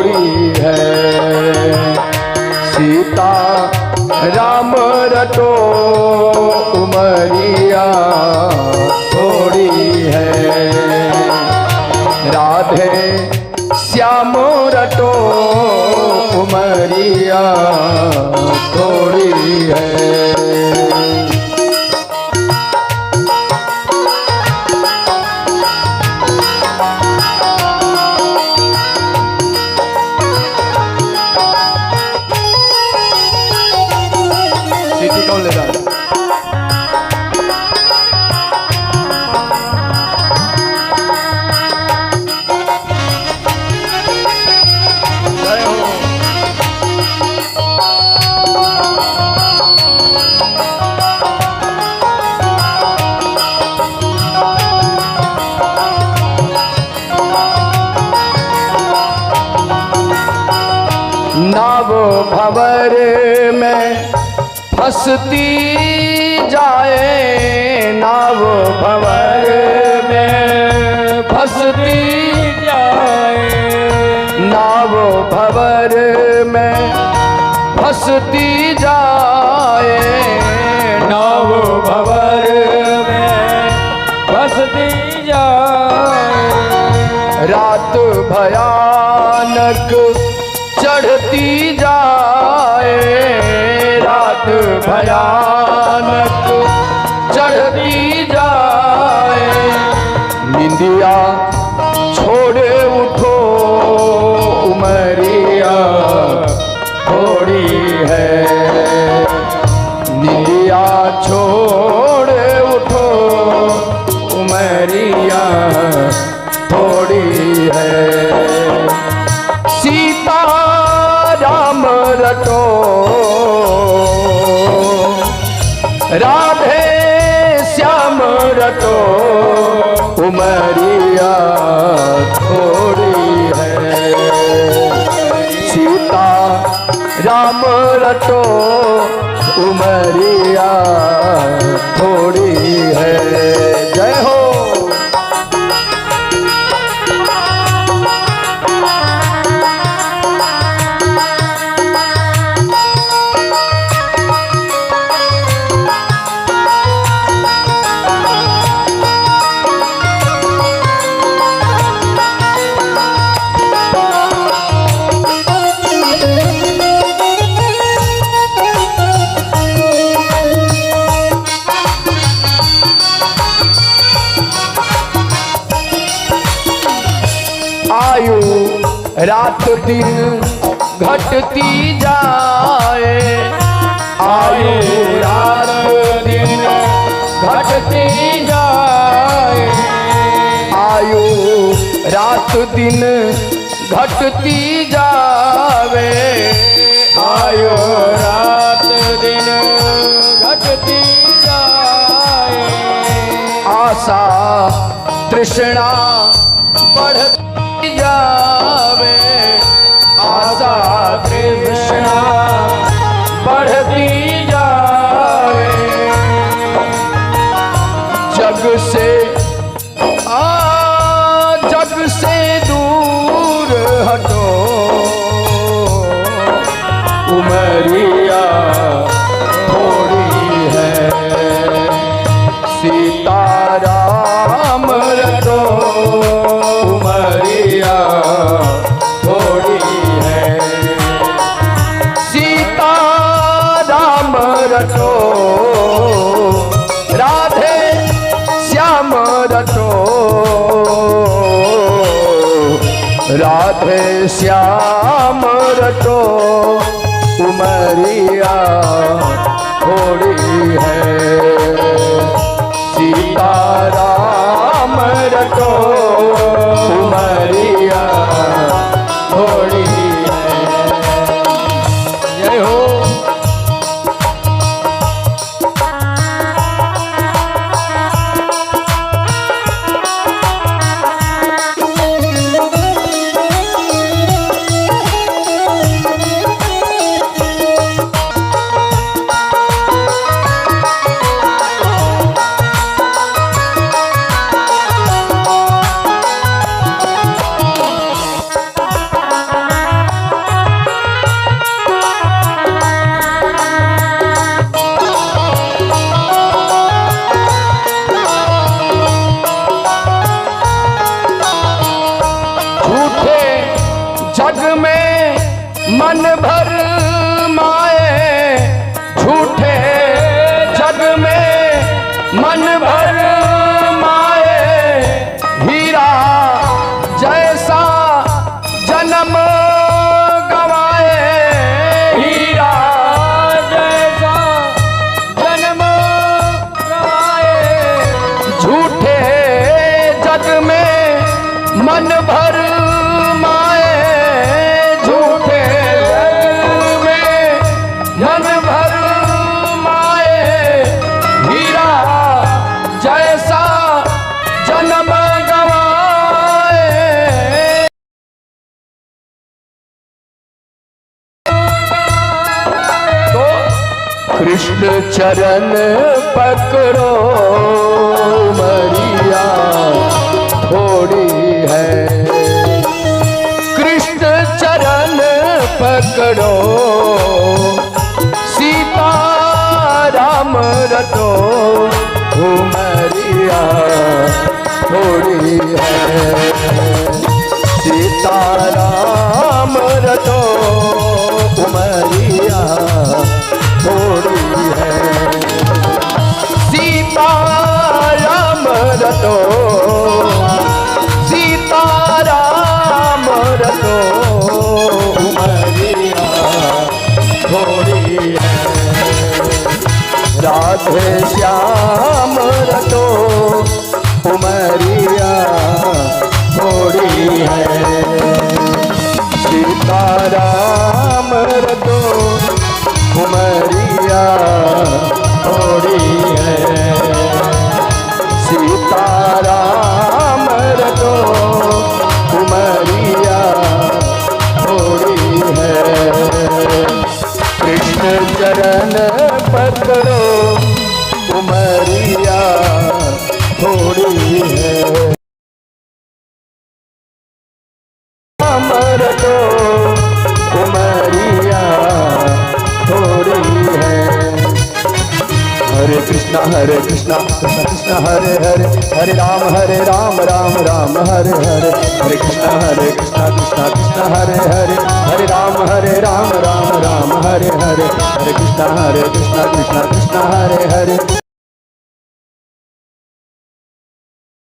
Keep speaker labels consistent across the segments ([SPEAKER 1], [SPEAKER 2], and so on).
[SPEAKER 1] थोड़ी है। सीता राम रटो उमरिया थोड़ी है। राधे श्याम रटो उमरिया थोड़ी है। कौन ले रहा है? नाव भंवर में फंसती जाए, नाव भंवर में फंसती जाए, नाव भंवर में फंसती जाए, नाव भंवर में फंसती जाए। रात भयानक चढ़ती जाए, रात भयानक चढ़ती जाए। निंदिया छोड़े उठो उमरिया थोड़ी है। निंदिया छोड़े उठो उमरिया थोड़ी है। सीता राम रटो राधे श्याम रटो उमरिया थोड़ी है। सीता राम रटो उमरिया थोड़ी है। जय हो। आयु रात दिन घटती जाए, आयु रात दिन घटती जाए, आयु रात दिन घटती जावे, आयु रात दिन घटती जाए। आशा तृष्णा बढ़ती जावे, आशा तृष्णा बढ़ती जावे। जग से जग से दूर हटो उमरिया थोड़ी है। सीता राम रटो उमरिया थोड़ी है। सीता राम रटो राधे श्याम रटो, राधे श्याम रटो उमरिया थोड़ी है। सीता राम रटो उमरिया थोड़ी है। जय हो। जग में मन भर माए झूठे, जग में मन भर माए हीरा जैसा जन्म गवाए, हीरा जैसा जन्म गवाए। झूठे जग में मन भर माए, झूठे जग में मन भर माए हीरा जैसा जन्म गवाए। तो कृष्ण चरण पकड़ो मरिया थोड़ी है, कृष्ण चरण पकड़ो सीता राम रटो उमरिया थोड़ी है, सीता राम रटो उमरिया थोड़ी है, सीता राम रटो, सीता राम रटो उमरिया थोड़ी है, राधे श्याम रटो उमरिया थोड़ी है, सीता राम रटो उमरिया थोड़ी है, सीता राम रटो उमरिया थोड़ी है, कृष्ण चरण पकड़ो उमरिया थोड़ी है, राम रटो उमरिया थोड़ी है। हरे कृष्णा कृष्ण कृष्ण हरे हरे, हरे राम राम राम हरे हरे, हरे कृष्णा कृष्ण कृष्ण हरे हरे, हरे राम राम राम हरे हरे, हरे कृष्णा कृष्ण कृष्ण हरे हरे,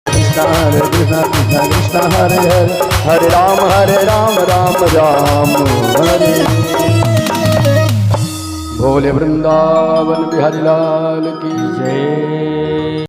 [SPEAKER 1] कृष्णा कृष्ण कृष्ण हरे हरे, हरे राम राम राम हरे। भोले वृंदावन बिहारी लाल की जय।